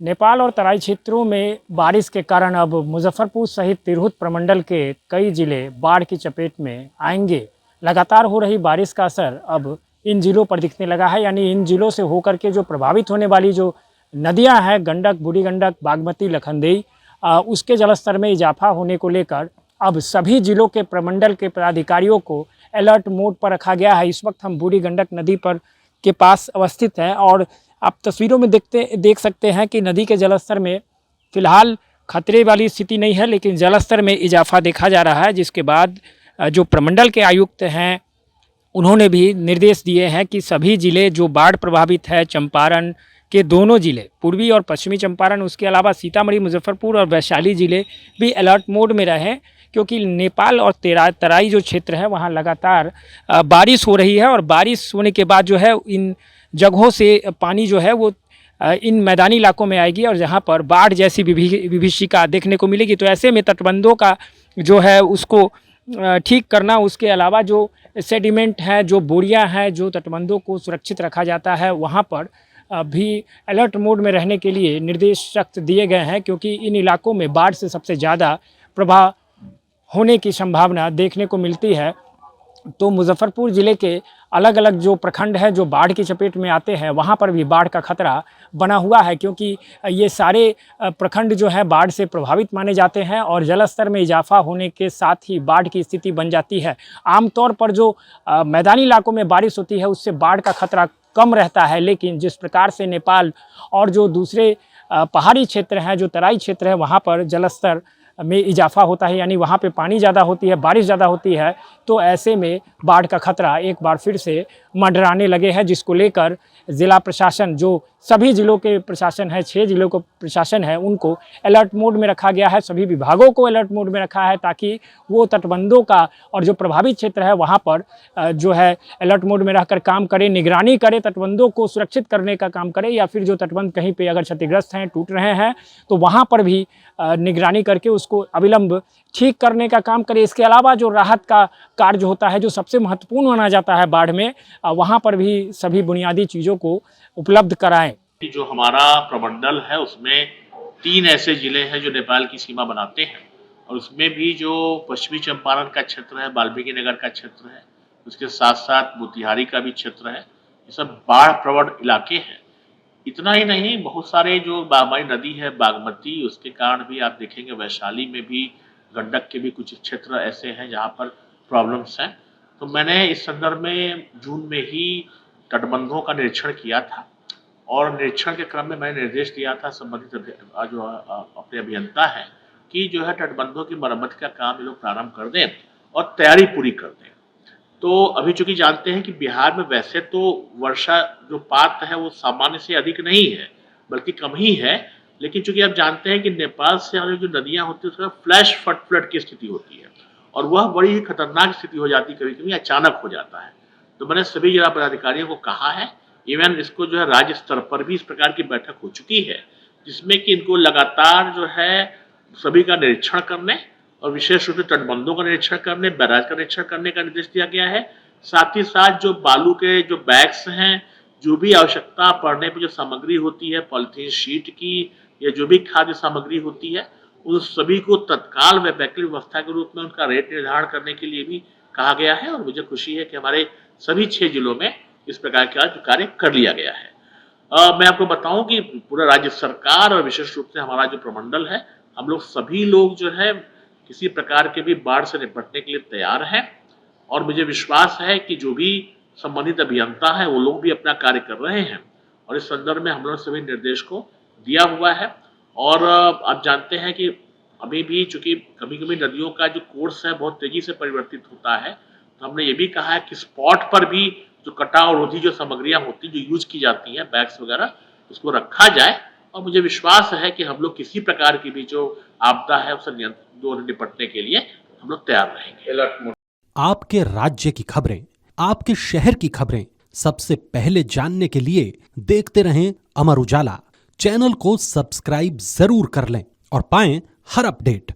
नेपाल और तराई क्षेत्रों में बारिश के कारण अब मुजफ्फरपुर सहित तिरहुत प्रमंडल के कई जिले बाढ़ की चपेट में आएंगे। लगातार हो रही बारिश का असर अब इन जिलों पर दिखने लगा है, यानी इन जिलों से होकर के जो प्रभावित होने वाली जो नदियां हैं, गंडक, बूढ़ी गंडक, बागमती, लखनदेई, उसके जलस्तर में इजाफा होने को लेकर अब सभी जिलों के प्रमंडल के पदाधिकारियों को अलर्ट मोड पर रखा गया है। इस वक्त हम बूढ़ी गंडक नदी पर के पास अवस्थित हैं और आप तस्वीरों में देख सकते हैं कि नदी के जलस्तर में फ़िलहाल खतरे वाली स्थिति नहीं है, लेकिन जलस्तर में इजाफा देखा जा रहा है। जिसके बाद जो प्रमंडल के आयुक्त हैं उन्होंने भी निर्देश दिए हैं कि सभी ज़िले जो बाढ़ प्रभावित है, चंपारण के दोनों ज़िले, पूर्वी और पश्चिमी चंपारण, उसके अलावा सीतामढ़ी, मुजफ्फरपुर और वैशाली ज़िले भी अलर्ट मोड में रहें, क्योंकि नेपाल और तराई जो क्षेत्र है वहाँ लगातार बारिश हो रही है और बारिश होने के बाद जो है इन जगहों से पानी जो है वो इन मैदानी इलाकों में आएगी और जहाँ पर बाढ़ जैसी विभीषिका देखने को मिलेगी। तो ऐसे में तटबंधों का जो है उसको ठीक करना, उसके अलावा जो सेडिमेंट है, जो बोरियां हैं, जो तटबंधों को सुरक्षित रखा जाता है, वहाँ पर भी अलर्ट मोड में रहने के लिए निर्देश सख्त दिए गए हैं, क्योंकि इन इलाकों में बाढ़ से सबसे ज़्यादा प्रभाव होने की संभावना देखने को मिलती है। तो मुजफ्फरपुर ज़िले के अलग अलग जो प्रखंड हैं जो बाढ़ की चपेट में आते हैं, वहाँ पर भी बाढ़ का खतरा बना हुआ है, क्योंकि ये सारे प्रखंड जो है बाढ़ से प्रभावित माने जाते हैं और जलस्तर में इजाफा होने के साथ ही बाढ़ की स्थिति बन जाती है। आमतौर पर जो मैदानी इलाकों में बारिश होती है उससे बाढ़ का खतरा कम रहता है, लेकिन जिस प्रकार से नेपाल और जो दूसरे पहाड़ी क्षेत्र हैं, जो तराई क्षेत्र है, वहाँ पर जलस्तर में इजाफा होता है, यानी वहाँ पे पानी ज़्यादा होती है, बारिश ज़्यादा होती है, तो ऐसे में बाढ़ का खतरा एक बार फिर से मंडराने लगे हैं, जिसको लेकर ज़िला प्रशासन, जो सभी ज़िलों के प्रशासन है, 6 ज़िलों को प्रशासन है, उनको अलर्ट मोड में रखा गया है। सभी विभागों को अलर्ट मोड में रखा है ताकि वो तटबंधों का और जो प्रभावित क्षेत्र है वहाँ पर जो है अलर्ट मोड में रहकर काम करे, निगरानी करे, तटबंधों को सुरक्षित करने का काम करे, या फिर जो तटबंध कहीं पे अगर क्षतिग्रस्त हैं, टूट रहे हैं, तो वहाँ पर भी निगरानी करके उसको अविलंब ठीक करने का काम करे। इसके अलावा जो राहत का कार्य होता है, जो सबसे महत्वपूर्ण माना जाता है बाढ़ में, वहाँ पर भी सभी बुनियादी चीज़ों को उपलब्ध कराएं। जो हमारा प्रमंडल है उसमें 3 ऐसे ज़िले हैं जो नेपाल की सीमा बनाते हैं, और उसमें भी जो पश्चिमी चंपारण का क्षेत्र है, वाल्मीकि नगर का क्षेत्र है, उसके साथ साथ मोतिहारी का भी क्षेत्र है, ये सब बाढ़ प्रवण इलाके हैं। इतना ही नहीं, बहुत सारे जो हमारी नदी है बागमती, उसके कारण भी आप देखेंगे वैशाली में भी, गंडक के भी कुछ क्षेत्र ऐसे हैं जहाँ पर प्रॉब्लम्स हैं। तो मैंने इस संदर्भ में जून में ही तटबंधों का निरीक्षण किया था और निरीक्षण के क्रम में मैंने निर्देश दिया था संबंधित जो अपने अभियंता हैं कि जो है तटबंधों की मरम्मत का काम ये लोग प्रारंभ कर दें और तैयारी पूरी कर दें। तो अभी चूंकि जानते हैं कि बिहार में वैसे तो वर्षा जो पात है वो सामान्य से अधिक नहीं है, बल्कि कम ही है, लेकिन चूंकि आप जानते हैं कि नेपाल से आने जो नदियां होती है उसका फ्लैश फ्लड की स्थिति होती है और वह बड़ी ही खतरनाक स्थिति हो जाती है, कभी कभी अचानक हो जाता है। तो मैंने सभी जिला पदाधिकारियों को कहा है, इवन इसको जो है राज्य स्तर पर भी इस प्रकार की बैठक हो चुकी है, जिसमें कि इनको लगातार जो है सभी का निरीक्षण करने और विशेष रूप से तटबंधों का निरीक्षण करने, बैराज का निरीक्षण करने का निर्देश दिया गया है। साथ ही साथ जो बालू के जो बैग्स हैं, जो भी आवश्यकता पड़ने पर जो सामग्री होती है, पॉलिथीन शीट की या जो भी खाद्य सामग्री होती है, उन सभी को तत्काल वैकल्पिक व्यवस्था के रूप में उनका रेट निर्धारण करने के लिए भी कहा गया है। और मुझे खुशी है कि हमारे सभी 6 जिलों में इस प्रकार का कार्य कर लिया गया है। मैं आपको बताऊं कि पूरा राज्य सरकार और विशेष रूप से हमारा जो प्रमंडल है, हम लोग सभी लोग जो है किसी प्रकार के भी बाढ़ से निपटने के लिए तैयार हैं और मुझे विश्वास है कि जो भी संबंधित अभियंता है वो लोग भी अपना कार्य कर रहे हैं और इस संदर्भ में हम लोग सभी निर्देश को दिया हुआ है। और आप जानते हैं कि अभी भी चूंकि कभी कभी नदियों का जो कोर्स है बहुत तेजी से परिवर्तित होता है, तो हमने ये भी कहा है कि स्पॉट पर भी जो कटाव रोधी जो सामग्रियां होती जो यूज की जाती हैं, बैग्स वगैरह, उसको रखा जाए। और मुझे विश्वास है कि हम लोग किसी प्रकार की भी जो आपदा है उससे निपटने के लिए हम लोग तैयार रहेंगे। आपके राज्य की खबरें, आपके शहर की खबरें सबसे पहले जानने के लिए देखते रहें अमर उजाला। चैनल को सब्सक्राइब जरूर कर लें और पाएं हर अपडेट।